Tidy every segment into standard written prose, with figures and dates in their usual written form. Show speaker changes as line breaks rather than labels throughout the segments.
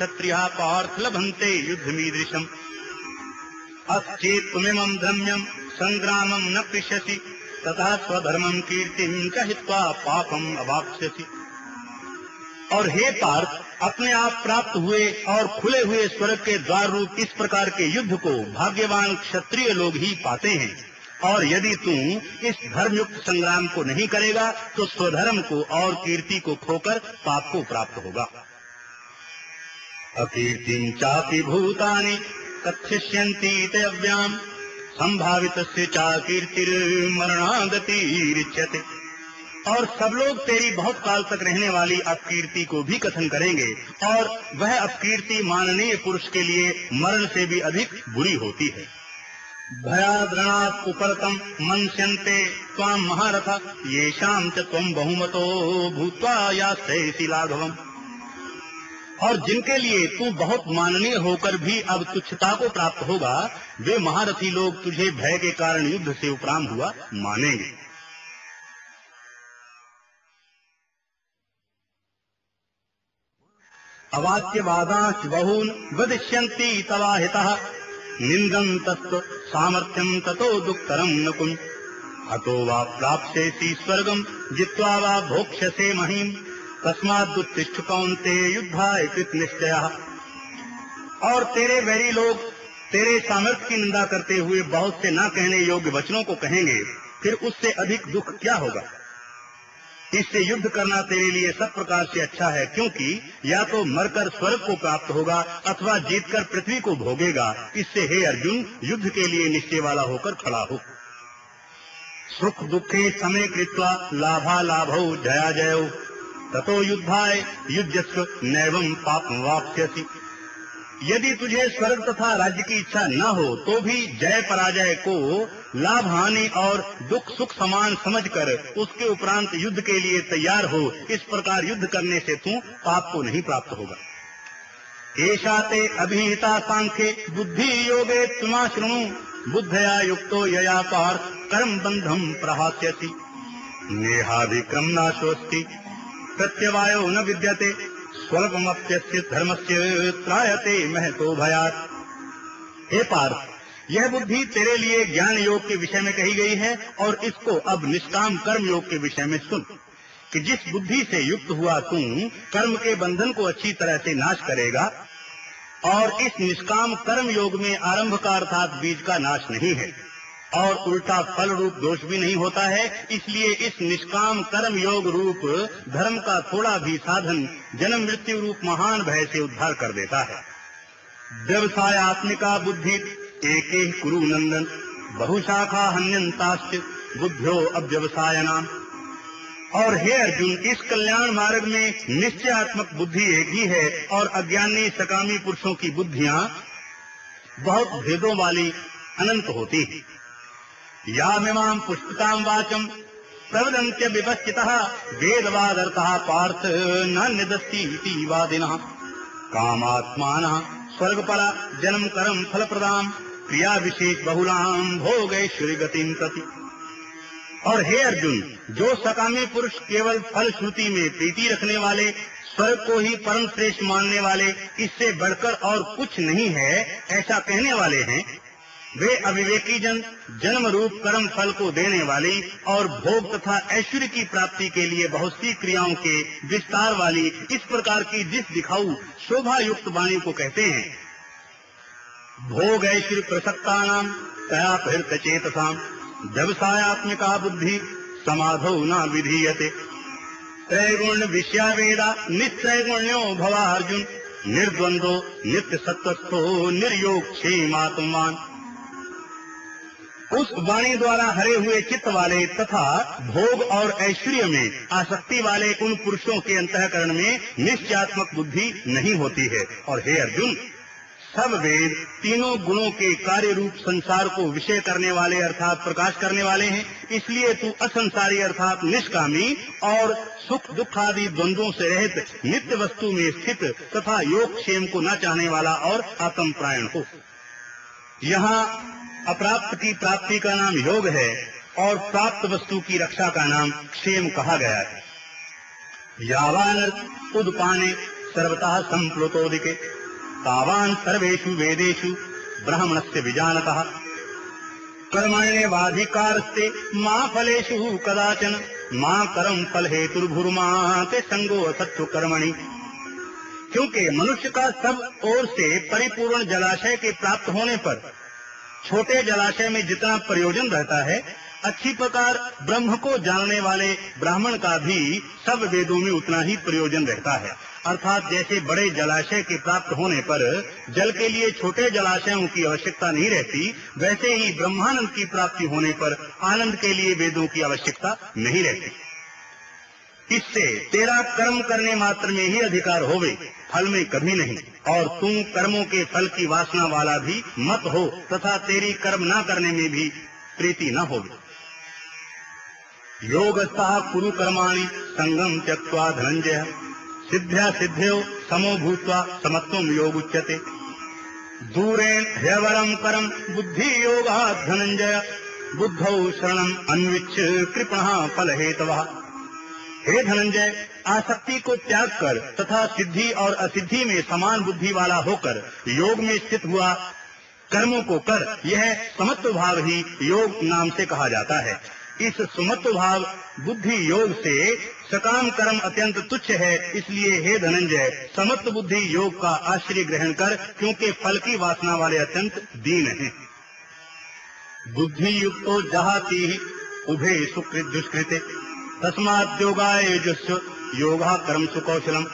क्षत्रियाः पार्थ लभन्ते युद्धमीदृशम् अस्चेत्त्वमिमं धर्म्यं संग्रामं न पृच्छसि तथा स्वधर्मं कीर्तिं च हित्वा पापम अवाप्स्यसि। और हे पार्थ, अपने आप प्राप्त हुए और खुले हुए स्वर्ग के द्वार रूप इस प्रकार के युद्ध को भाग्यवान क्षत्रिय लोग ही पाते हैं। और यदि तू इस धर्मयुक्त संग्राम को नहीं करेगा तो स्वधर्म को और कीर्ति को खोकर पाप को प्राप्त होगा। अकीर्तिं चापि भूतानि कथयिष्यन्ति ते अव्याम् संभावितस्य च कीर्तिर्मरणागतिरिच्यते। और सब लोग तेरी बहुत काल तक रहने वाली अपकीर्ति को भी कथन करेंगे, और वह अपकीर्ति माननीय पुरुष के लिए मरण से भी अधिक बुरी होती है। भयाद्रणात् उपरतम मन्स्यन्ते त्वां महारथा येषां च त्वं बहुमतो भूत्वा यास्यसि लाघवम्। और जिनके लिए तू बहुत माननीय होकर भी अब तुच्छता को प्राप्त होगा, वे महारथी लोग तुझे भय के कारण युद्ध से उपराम हुआ मानेंगे। अवाच्यवादांश्च बहून् वदिष्यन्ति तवाहितः निन्दन् तत्त्व सामर्थ्यं ततो दुःखतरं न कुञ् हतो वा प्राप्स्यसि स्वर्गं जित्वा वा भोक्ष्यसे महीम् तस्मादुत्तिष्ठ कौन्तेय युद्धाय कृतनिश्चयः। और तेरे वैरी लोग तेरे सामर्थ्य की निंदा करते हुए बहुत से न कहने योग्य वचनों को कहेंगे, फिर उससे अधिक दुख क्या होगा। इससे युद्ध करना तेरे लिए सब प्रकार से अच्छा है, क्योंकि या तो मरकर स्वर्ग को प्राप्त होगा अथवा जीतकर पृथ्वी को भोगेगा। इससे हे अर्जुन, युद्ध के लिए निश्चय वाला होकर खड़ा हो। सुख दुखे समे कृत्वा लाभा लाभौ जया जयौ ततो युद्धाय युज्यस्व नैवं पापं वाप्स्यसि। यदि तुझे स्वर्ग तथा राज्य की इच्छा न हो तो भी जय पराजय को लाभ हानि और दुख सुख समान समझकर उसके उपरांत युद्ध के लिए तैयार हो। इस प्रकार युद्ध करने से तू पाप को नहीं प्राप्त होगा। एषा ते अभिहिता सांख्ये बुद्धि योगे त्वमा शृणु बुद्धया युक्तो यया पार्थ कर्म बंधम प्रहास्यसि नेहाभिक्रम नाशोस्ति प्रत्यवायो न विद्यते स्वल्पमप्यस्य धर्मस्य त्रायते महतो भयात्। हे पार्थ, यह बुद्धि तेरे लिए ज्ञान योग के विषय में कही गई है, और इसको अब निष्काम कर्म योग के विषय में सुन कि जिस बुद्धि से युक्त हुआ तू कर्म के बंधन को अच्छी तरह से नाश करेगा, और इस निष्काम कर्म योग में आरंभ का अर्थात बीज का नाश नहीं है और उल्टा फल रूप दोष भी नहीं होता है। इसलिए इस निष्काम कर्म योग रूप धर्म का थोड़ा भी साधन जन्म मृत्यु रूप महान भय से उद्धार कर देता है। व्यवसायात्मिका बुद्धि एके कुरु नंदन बहुशाखा हन्यंताश्च बुद्ध्यो अव्यवसायनाम। और हे अर्जुन, इस कल्याण मार्ग में निश्चयात्मक बुद्धि एक ही है, और अज्ञानी सकामी पुरुषों की बुद्धियां बहुत भेदों वाली अनंत होती है। यामिमां पुष्पितां वाचम् प्रवदन्त्य विपश्चितः वेदवादर्थः पार्थ न निदस्तीति वादिनः कामात्मानः स्वर्गपरा जन्म कर्म फलप्रदां क्रिया विशेष बहुलां भोगैश्वर्य गतिं प्रति। और हे अर्जुन, जो सकामी पुरुष केवल फल श्रुति में प्रीति रखने वाले, स्वर्ग को ही परम श्रेष्ठ मानने वाले, इससे बढ़कर और कुछ नहीं है ऐसा कहने वाले हैं, वे अविवेकी जन जन्म रूप कर्म फल को देने वाली और भोग तथा ऐश्वर्य की प्राप्ति के लिए बहुत सी क्रियाओं के विस्तार वाली इस प्रकार की जिस दिखाऊ शोभा युक्त वाणी को कहते हैं। भोग ऐश्वर्य प्रसक्तानां तया प्रहृत चेतसां व्यवसायात्मिका बुद्धि समाधौ न विधीयते त्रैगुण्य विषया वेदा नित्रैगुण्यो भवा अर्जुन निर्द्वंद्वो नित्य सत्वस्थो निर्योग क्षेमात्मवान। उस वाणी द्वारा हरे हुए चित्त वाले तथा भोग और ऐश्वर्य में आसक्ति वाले उन पुरुषों के अंतःकरण में निश्चयात्मक बुद्धि नहीं होती है। और हे अर्जुन, सब वेद तीनों गुणों के कार्य रूप संसार को विषय करने वाले अर्थात प्रकाश करने वाले हैं। इसलिए तू असंसारी अर्थात निष्कामी और सुख दुख आदि द्वंद्वों से रहित नित्य वस्तु में स्थित तथा योग क्षेम को न चाहने वाला और आत्मपरायण हो। यहाँ अप्राप्त की प्राप्ति का नाम योग है और प्राप्त वस्तु की रक्षा का नाम क्षेम कहा गया है। यावान उदपाने सर्वतः संप्लुतोदिके तावान् सर्वेषु वेदेषु ब्राह्मणस्य विजानतः कर्मण्येवाधिकारस्ते मा फलेषु कदाचन मा कर्म फल हेतुर्भुर्मा ते संगो असत्व कर्मणि। क्योंकि मनुष्य का सब ओर से परिपूर्ण जलाशय के प्राप्त होने पर छोटे जलाशय में जितना प्रयोजन रहता है, अच्छी प्रकार ब्रह्म को जानने वाले ब्राह्मण का भी सब वेदों में उतना ही प्रयोजन रहता है। अर्थात जैसे बड़े जलाशय के प्राप्त होने पर जल के लिए छोटे जलाशयों की आवश्यकता नहीं रहती, वैसे ही ब्रह्मानंद की प्राप्ति होने पर आनंद के लिए वेदों की आवश्यकता नहीं रहती। इससे तेरा कर्म करने मात्र में ही अधिकार होवे, फल में कभी नहीं। और तू कर्मों के फल की वासना वाला भी मत हो तथा तेरी कर्म न करने में भी प्रीति न होवे। योगस्थः कुरु कर्माणि संगम त्यक्त्वा धनंजय सिद्ध्या सिद्ध्यो समो भूत्वा समत्वं योग उच्यते। दूरेण ह्यवरं करम बुद्धि योगात् धनंजय बुद्धौ शरणम अन्विच्छ कृपणः फल हेतवः। हे धनंजय, आसक्ति को त्याग कर तथा सिद्धि और असिद्धि में समान बुद्धि वाला होकर योग में स्थित हुआ कर्मों को कर, यह समत्व भाव ही योग नाम से कहा जाता है। इस सुमत्व भाव बुद्धि योग से सकाम कर्म अत्यंत तुच्छ है, इसलिए हे धनंजय समत्व बुद्धि योग का आश्रय ग्रहण कर, क्योंकि फल की वासना वाले अत्यंत दीन हैं। बुद्धि युक्तो जहाति उभे सुकृत दुष्कृते तस्मात् योगाय युज्यस्व योगा कर्म सुकौशलम।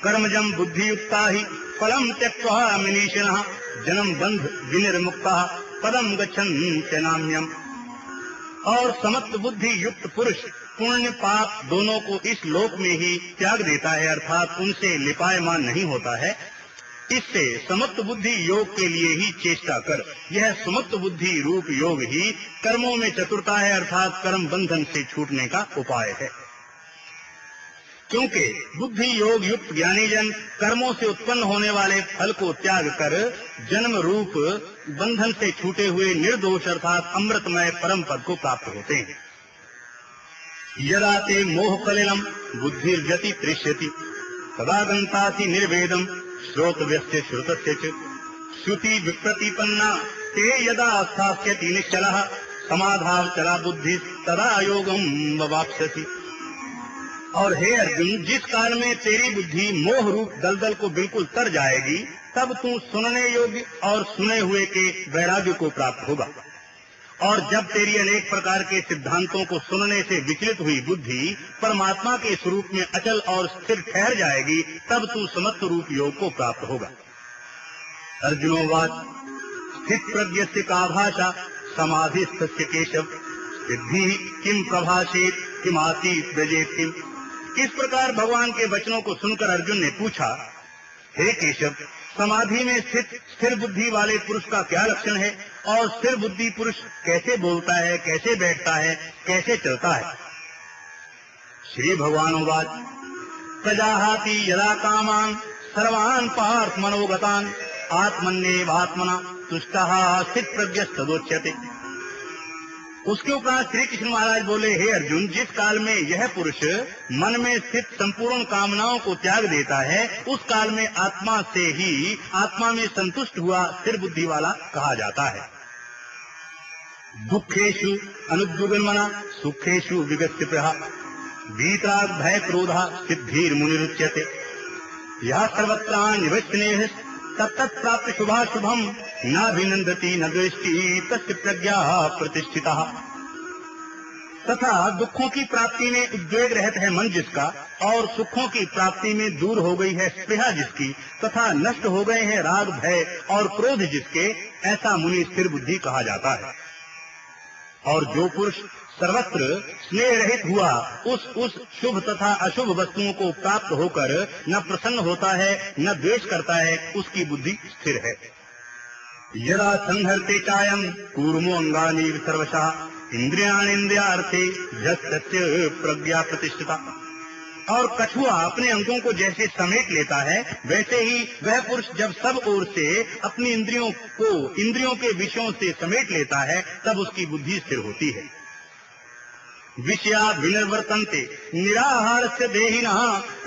कर्मजम बुद्धि युक्ता ही फलम त्यक्त्वा मनीषिणः जन्म बंध विनिर्मुक्तः पदम गच्छन्ति नाम्यम्। और समत्व बुद्धि युक्त पुरुष पुण्य पाप दोनों को इस लोक में ही त्याग देता है, अर्थात उनसे लिपायमान नहीं होता है। इससे समत्व बुद्धि योग के लिए ही चेष्टा कर। यह समत्व बुद्धि रूप योग ही कर्मों में चतुरता है, अर्थात कर्म बंधन से छूटने का उपाय है। क्योंकि बुद्धि योग युक्त ज्ञानी जन कर्मों से उत्पन्न होने वाले फल को त्याग कर जन्म रूप बंधन से छूटे हुए निर्दोष अर्थात अमृतमय परम पद को प्राप्त होते हैं। यदा ते मोह कलिलम बुद्धिर्जति तृष्यति तदा गंतासि निर्वेदम श्रोतव्यस्य श्रुतस्य च श्रुति विप्रतिपन्ना ते यदा स्थास्यति निश्चलः समाधाव चला बुद्धि तदा योगम वाप्स्यति। और हे अर्जुन, जिस काल में तेरी बुद्धि मोह रूप दलदल को बिल्कुल तर जाएगी, तब तू सुनने योग्य और सुने हुए के वैराग्य को प्राप्त होगा। और जब तेरी अनेक प्रकार के सिद्धांतों को सुनने से विचलित हुई बुद्धि परमात्मा के स्वरूप में अचल और स्थिर ठहर जाएगी, तब तू समत्व रूप योग को प्राप्त होगा। अर्जुनोवाच स्थित प्रज्ञस्य का भाषा समाधिस्थस्य केशव सिद्धि किम प्रभाषेत किम आसीत व्रजेत किम। इस प्रकार भगवान के वचनों को सुनकर अर्जुन ने पूछा, हे केशव, समाधि में स्थित स्थिर बुद्धि वाले पुरुष का क्या लक्षण है और स्थिर बुद्धि पुरुष कैसे बोलता है, कैसे बैठता है, कैसे चलता है। श्री भगवानुवाच प्रजाहाति यदा कामान सर्वान् पार्थ मनोगतान् आत्मन्येवात्मना तुष्टः स्थित प्रज्ञस्तदोच्यते। उसके उपरांत श्री कृष्ण महाराज बोले, हे अर्जुन, जिस काल में यह पुरुष मन में स्थित संपूर्ण कामनाओं को त्याग देता है, उस काल में आत्मा से ही आत्मा में संतुष्ट हुआ स्थिर बुद्धि वाला कहा जाता है। दुखेषु अनुद्विग्नमना सुखेषु विगतप्रियः वीतराग भय क्रोधः सिद्धिर्मुनिरुच्यते। यः सर्वत्रान्यवस्थिनेः तत्तत् प्राप्त शुभाशुभम नाभिनंदति न द्वेष्टि तस्य प्रज्ञा प्रतिष्ठिता। तथा दुखों की प्राप्ति में उद्वेग रहता है मन जिसका, और सुखों की प्राप्ति में दूर हो गई है स्पृहा जिसकी, तथा नष्ट हो गए हैं राग भय और क्रोध जिसके, ऐसा मुनि स्थिर बुद्धि कहा जाता है। और जो पुरुष सर्वत्र स्नेह रहित हुआ उस शुभ तथा अशुभ वस्तुओं को प्राप्त होकर न प्रसन्न होता है न द्वेष करता है, उसकी बुद्धि स्थिर है। यदा संहर्ते चायम कूर्मो अंगानि सर्वशः इंद्रियाणीन्द्रियार्थे यस्य प्रज्ञा प्रतिष्ठिता। और कछुआ अपने अंगों को जैसे समेट लेता है, वैसे ही वह पुरुष जब सब ओर से अपनी इंद्रियों को इंद्रियों के विषयों से समेट लेता है, तब उसकी बुद्धि स्थिर होती है। विषया विनिर्वर्तन्ते निराहारस्य देहिनः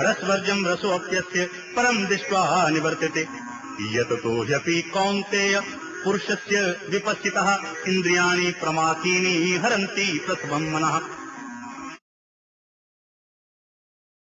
रसवर्जं रसोऽप्यस्य परं दृष्ट्वा निवर्तते यततो ह्यपि कौन्तेय पुरुषस्य विपश्चितः इन्द्रियाणि प्रमाथीनि हरन्ति प्रसभं मनः